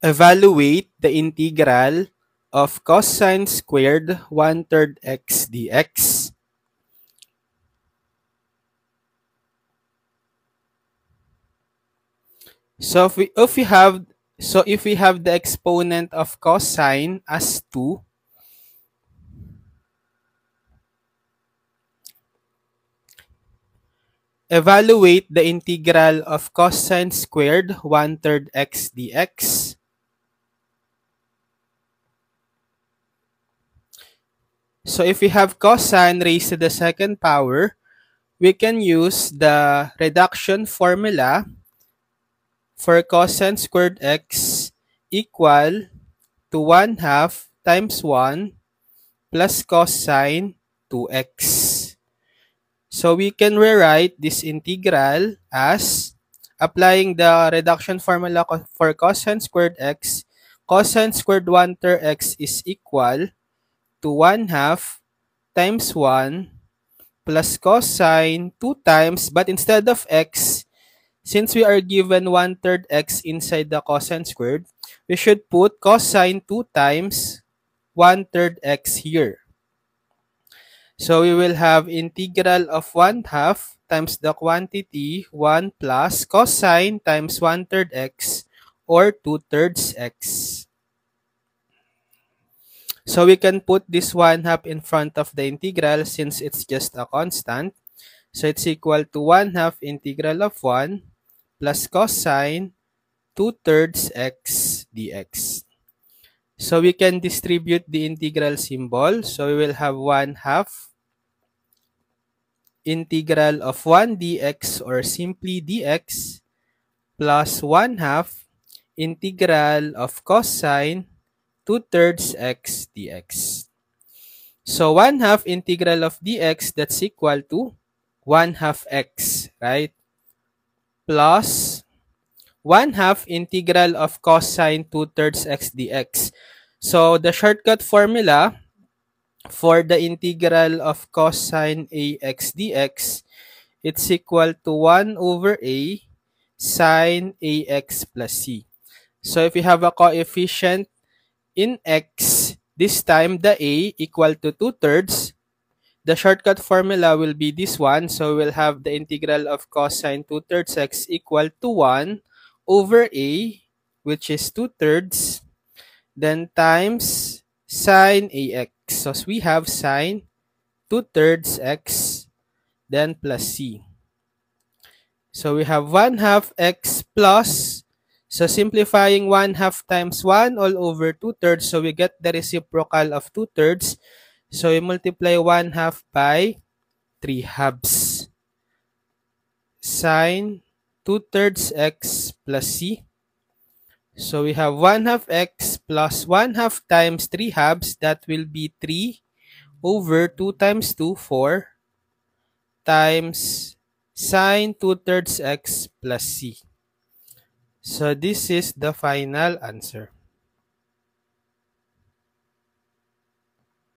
Evaluate the integral of cosine squared 1/3 x dx. So if we have the exponent of cosine as 2, evaluate the integral of cosine squared 1/3 x dx. So if we have cosine raised to the second power, we can use the reduction formula for cosine squared x equal to 1/2 times 1 plus cosine 2x. So we can rewrite this integral as applying the reduction formula for cosine squared x. Cosine squared 1/3 x is equal to 1/2 times 1 plus cosine 2 times, but instead of x, since we are given 1/3 x inside the cosine squared, we should put cosine 2 times 1/3 x here. So we will have integral of 1/2 times the quantity 1 plus cosine times 1/3 x or 2/3 x. So we can put this 1/2 in front of the integral since it's just a constant. So it's equal to 1/2 integral of 1 plus cosine 2/3 x dx. So we can distribute the integral symbol. So we will have 1/2 integral of 1 dx or simply dx plus 1/2 integral of cosine 2/3 x dx. So 1/2 integral of dx, that's equal to 1/2 x, right? Plus 1/2 integral of cosine 2/3 x dx. So the shortcut formula for the integral of cosine ax dx, it's equal to 1 over a sine ax plus c. So if we have a coefficient in x, this time the a equal to 2/3, the shortcut formula will be this one. So we'll have the integral of cosine 2/3 x equal to 1 over a, which is 2/3, then times sine ax. So we have sine 2/3 x, then plus c. So we have 1/2 x plus, so simplifying 1/2 times 1 all over 2/3, so we get the reciprocal of 2/3. So we multiply 1/2 by 3/2. Sine 2/3 x plus c. So we have 1/2 x plus 1/2 times 3/2, that will be 3 over 2 times 2, 4, times sine 2/3 x plus c. So this is the final answer.